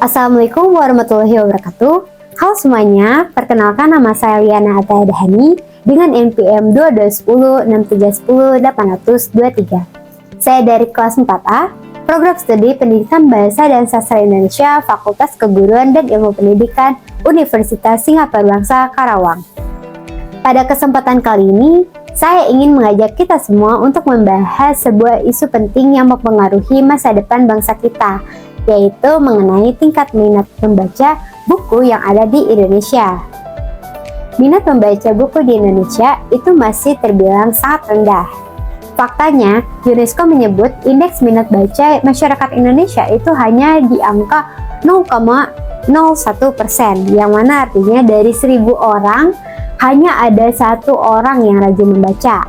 Assalamualaikum warahmatullahi wabarakatuh. Halo semuanya, perkenalkan nama saya Liana Ataya Dahani dengan NPM 2210-631-823. Saya dari kelas 4A, Program Studi Pendidikan Bahasa dan Sastra Indonesia, Fakultas Keguruan dan Ilmu Pendidikan, Universitas Singapura Bangsa, Karawang. Pada kesempatan kali ini, saya ingin mengajak kita semua untuk membahas sebuah isu penting yang mempengaruhi masa depan bangsa kita, yaitu mengenai tingkat minat membaca buku yang ada di Indonesia. Minat membaca buku di Indonesia itu masih terbilang sangat rendah. Faktanya, UNESCO menyebut indeks minat baca masyarakat Indonesia itu hanya di angka 0,01%, yang mana artinya dari 1.000 orang, hanya ada 1 orang yang rajin membaca.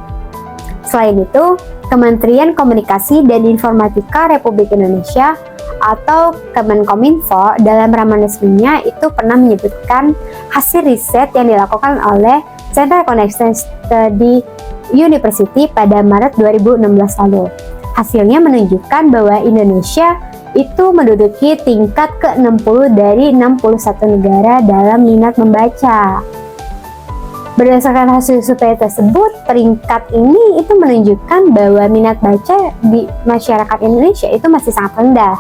Selain itu, Kementerian Komunikasi dan Informatika Republik Indonesia atau Kemenkominfo dalam laman resminya itu pernah menyebutkan hasil riset yang dilakukan oleh Center Connection Study University pada Maret 2016 lalu. Hasilnya menunjukkan bahwa Indonesia itu menduduki tingkat ke-60 dari 61 negara dalam minat membaca. Berdasarkan hasil survei tersebut, peringkat ini itu menunjukkan bahwa minat baca di masyarakat Indonesia itu masih sangat rendah.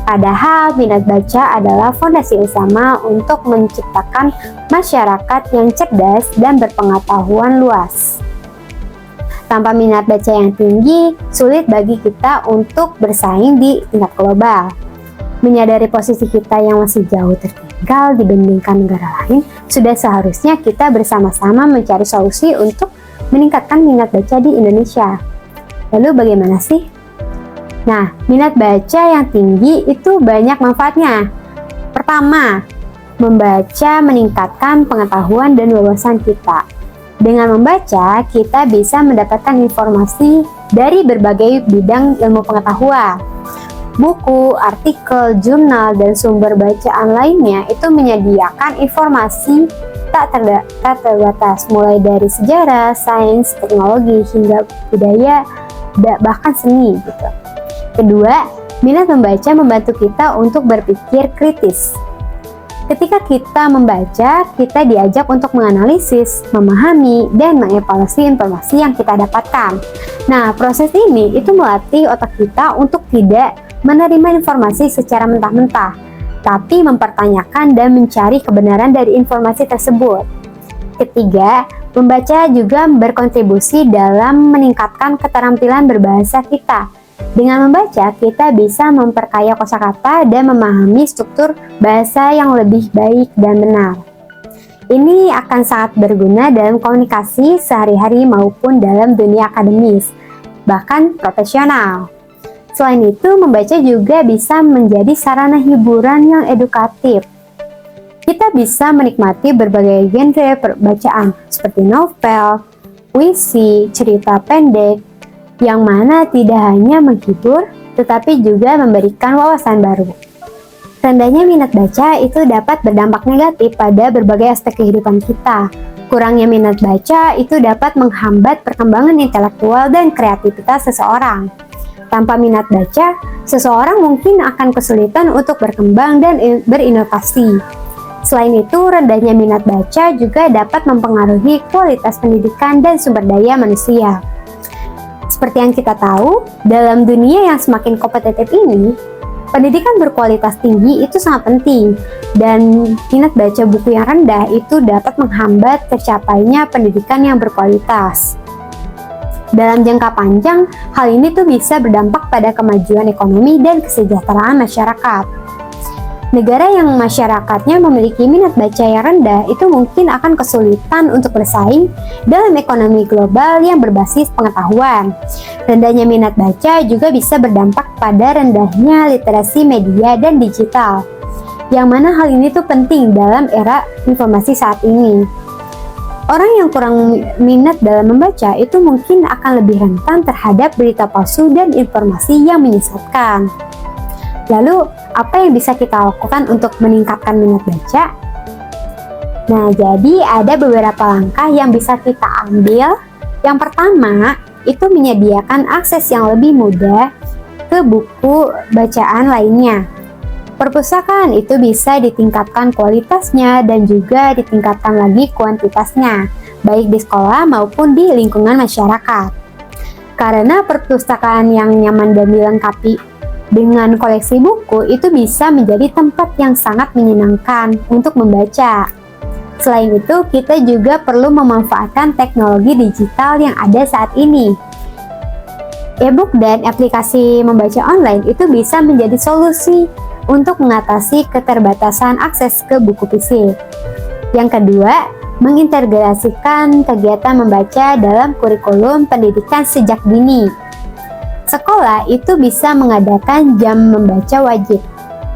Padahal minat baca adalah fondasi utama untuk menciptakan masyarakat yang cerdas dan berpengetahuan luas. Tanpa minat baca yang tinggi, sulit bagi kita untuk bersaing di tingkat global. Menyadari posisi kita yang masih jauh tertinggal dibandingkan negara lain, sudah seharusnya kita bersama-sama mencari solusi untuk meningkatkan minat baca di Indonesia. Lalu bagaimana sih? Nah, minat baca yang tinggi itu banyak manfaatnya. Pertama, membaca meningkatkan pengetahuan dan wawasan kita. Dengan membaca, kita bisa mendapatkan informasi dari berbagai bidang ilmu pengetahuan. Buku, artikel, jurnal, dan sumber bacaan lainnya itu menyediakan informasi tak terbatas, mulai dari sejarah, sains, teknologi, hingga budaya, bahkan seni gitu. Kedua, minat membaca membantu kita untuk berpikir kritis. Ketika kita membaca, kita diajak untuk menganalisis, memahami, dan mengevaluasi informasi yang kita dapatkan. Nah, proses ini itu melatih otak kita untuk tidak menerima informasi secara mentah-mentah, tapi mempertanyakan dan mencari kebenaran dari informasi tersebut. Ketiga, membaca juga berkontribusi dalam meningkatkan keterampilan berbahasa kita. Dengan membaca, kita bisa memperkaya kosakata dan memahami struktur bahasa yang lebih baik dan benar. Ini akan sangat berguna dalam komunikasi sehari-hari maupun dalam dunia akademis, bahkan profesional. Selain itu, membaca juga bisa menjadi sarana hiburan yang edukatif. Kita bisa menikmati berbagai genre bacaan seperti novel, puisi, cerita pendek, yang mana tidak hanya menghibur, tetapi juga memberikan wawasan baru. Rendahnya minat baca itu dapat berdampak negatif pada berbagai aspek kehidupan kita. Kurangnya minat baca itu dapat menghambat perkembangan intelektual dan kreativitas seseorang. Tanpa minat baca, seseorang mungkin akan kesulitan untuk berkembang dan berinovasi. Selain itu, rendahnya minat baca juga dapat mempengaruhi kualitas pendidikan dan sumber daya manusia. Seperti yang kita tahu, dalam dunia yang semakin kompetitif ini, pendidikan berkualitas tinggi itu sangat penting, dan minat baca buku yang rendah itu dapat menghambat tercapainya pendidikan yang berkualitas. Dalam jangka panjang, hal ini tuh bisa berdampak pada kemajuan ekonomi dan kesejahteraan masyarakat. Negara yang masyarakatnya memiliki minat baca yang rendah itu mungkin akan kesulitan untuk bersaing dalam ekonomi global yang berbasis pengetahuan. Rendahnya minat baca juga bisa berdampak pada rendahnya literasi media dan digital, yang mana hal ini tuh penting dalam era informasi saat ini. Orang yang kurang minat dalam membaca itu mungkin akan lebih rentan terhadap berita palsu dan informasi yang menyesatkan. Lalu, apa yang bisa kita lakukan untuk meningkatkan minat baca? Nah, jadi ada beberapa langkah yang bisa kita ambil. Yang pertama, itu menyediakan akses yang lebih mudah ke buku bacaan lainnya. Perpustakaan itu bisa ditingkatkan kualitasnya dan juga ditingkatkan lagi kuantitasnya, baik di sekolah maupun di lingkungan masyarakat. Karena perpustakaan yang nyaman dan dilengkapi dengan koleksi buku itu bisa menjadi tempat yang sangat menyenangkan untuk membaca. Selain itu, kita juga perlu memanfaatkan teknologi digital yang ada saat ini. E-book dan aplikasi membaca online itu bisa menjadi solusi untuk mengatasi keterbatasan akses ke buku fisik. Yang kedua, mengintegrasikan kegiatan membaca dalam kurikulum pendidikan sejak dini. Sekolah itu bisa mengadakan jam membaca wajib,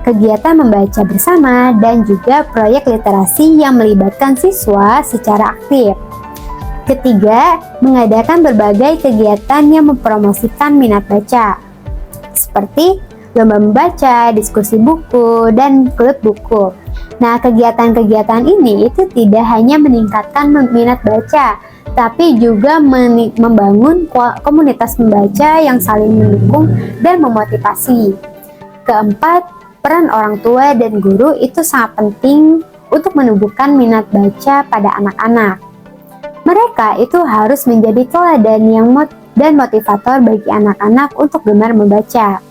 kegiatan membaca bersama, dan juga proyek literasi yang melibatkan siswa secara aktif. Ketiga, mengadakan berbagai kegiatan yang mempromosikan minat baca, seperti lomba membaca, diskusi buku, dan klub buku. Nah, kegiatan-kegiatan ini itu tidak hanya meningkatkan minat baca, tapi juga membangun komunitas membaca yang saling mendukung dan memotivasi. Keempat, peran orang tua dan guru itu sangat penting untuk menumbuhkan minat baca pada anak-anak. Mereka itu harus menjadi teladan dan motivator bagi anak-anak untuk gemar membaca.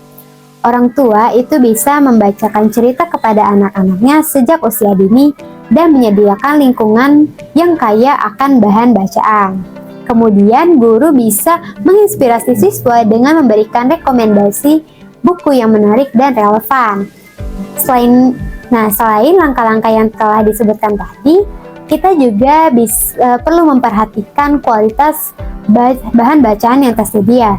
Orang tua itu bisa membacakan cerita kepada anak-anaknya sejak usia dini dan menyediakan lingkungan yang kaya akan bahan bacaan. Kemudian guru bisa menginspirasi siswa dengan memberikan rekomendasi buku yang menarik dan relevan. Selain langkah-langkah yang telah disebutkan tadi, kita juga perlu memperhatikan kualitas bahan bacaan yang tersedia.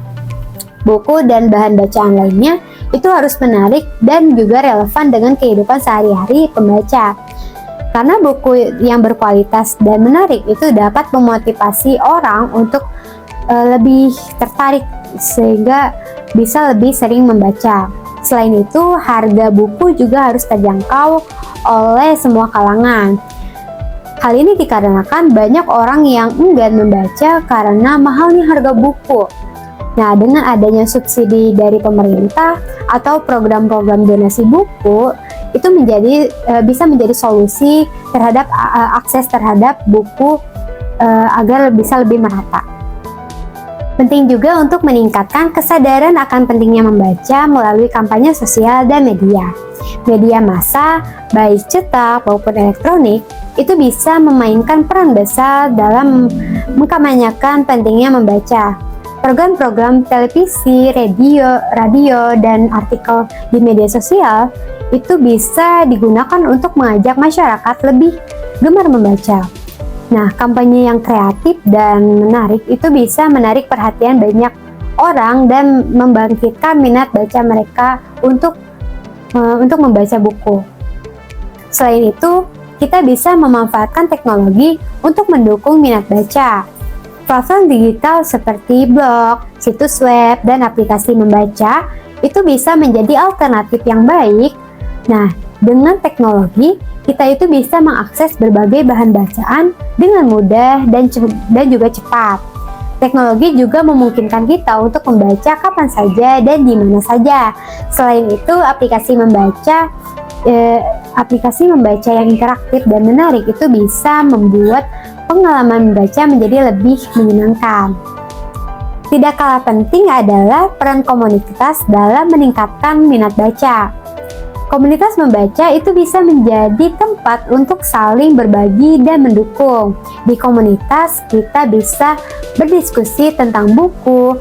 Buku dan bahan bacaan lainnya itu harus menarik dan juga relevan dengan kehidupan sehari-hari pembaca. Karena buku yang berkualitas dan menarik itu dapat memotivasi orang untuk lebih tertarik sehingga bisa lebih sering membaca. Selain itu, harga buku juga harus terjangkau oleh semua kalangan. Hal ini dikarenakan banyak orang yang enggan membaca karena mahalnya harga buku. Nah, dengan adanya subsidi dari pemerintah atau program-program donasi buku, itu bisa menjadi solusi terhadap akses terhadap buku agar bisa lebih merata. Penting juga untuk meningkatkan kesadaran akan pentingnya membaca melalui kampanye sosial dan media. Media massa, baik cetak maupun elektronik, itu bisa memainkan peran besar dalam mengkampanyekan pentingnya membaca. Program-program televisi, radio, dan artikel di media sosial itu bisa digunakan untuk mengajak masyarakat lebih gemar membaca. Nah, kampanye yang kreatif dan menarik itu bisa menarik perhatian banyak orang dan membangkitkan minat baca mereka untuk membaca buku. Selain itu, kita bisa memanfaatkan teknologi untuk mendukung minat baca. Platform digital seperti blog, situs web, dan aplikasi membaca itu bisa menjadi alternatif yang baik. Nah, dengan teknologi, kita itu bisa mengakses berbagai bahan bacaan dengan mudah dan juga cepat. Teknologi juga memungkinkan kita untuk membaca kapan saja dan di mana saja. Selain itu, aplikasi membaca yang interaktif dan menarik itu bisa membuat pengalaman membaca menjadi lebih menyenangkan. Tidak kalah penting adalah peran komunitas dalam meningkatkan minat baca. Komunitas membaca itu bisa menjadi tempat untuk saling berbagi dan mendukung. Di komunitas kita bisa berdiskusi tentang buku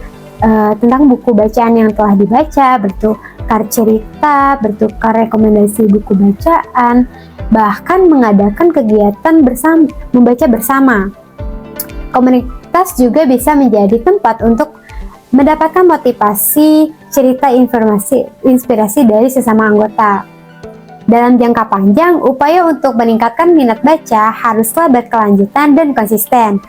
bacaan yang telah dibaca, bertukar cerita, bertukar rekomendasi buku bacaan, bahkan mengadakan kegiatan membaca bersama. Komunitas juga bisa menjadi tempat untuk mendapatkan motivasi, cerita, inspirasi dari sesama anggota. Dalam jangka panjang, upaya untuk meningkatkan minat baca haruslah berkelanjutan dan konsisten.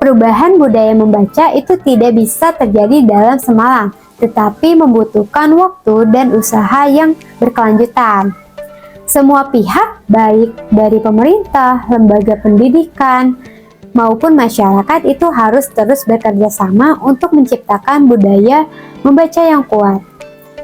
Perubahan budaya membaca itu tidak bisa terjadi dalam semalam, tetapi membutuhkan waktu dan usaha yang berkelanjutan. Semua pihak, baik dari pemerintah, lembaga pendidikan, maupun masyarakat itu harus terus bekerja sama untuk menciptakan budaya membaca yang kuat.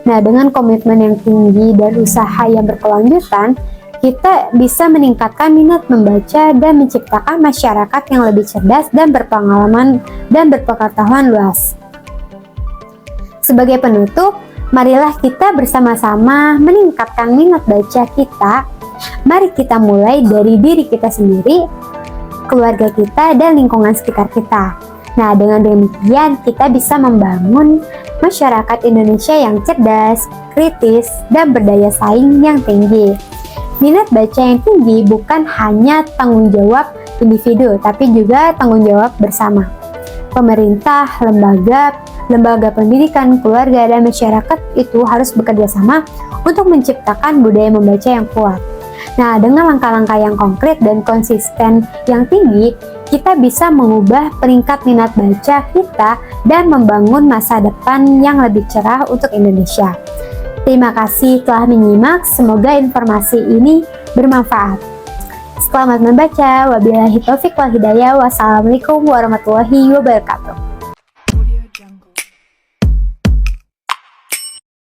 Nah, dengan komitmen yang tinggi dan usaha yang berkelanjutan, kita bisa meningkatkan minat membaca dan menciptakan masyarakat yang lebih cerdas dan berpengalaman dan berpengetahuan luas. Sebagai penutup, marilah kita bersama-sama meningkatkan minat baca kita. Mari kita mulai dari diri kita sendiri, keluarga kita, dan lingkungan sekitar kita. Nah, dengan demikian kita bisa membangun masyarakat Indonesia yang cerdas, kritis, dan berdaya saing yang tinggi. Minat baca yang tinggi bukan hanya tanggung jawab individu, tapi juga tanggung jawab bersama. Pemerintah, lembaga pendidikan, keluarga, dan masyarakat itu harus bekerja sama untuk menciptakan budaya membaca yang kuat. Nah, dengan langkah-langkah yang konkret dan konsisten yang tinggi, kita bisa mengubah peringkat minat baca kita dan membangun masa depan yang lebih cerah untuk Indonesia. Terima kasih telah menyimak, semoga informasi ini bermanfaat. Selamat membaca, wabillahi taufiq wal hidayah, wassalamualaikum warahmatullahi wabarakatuh.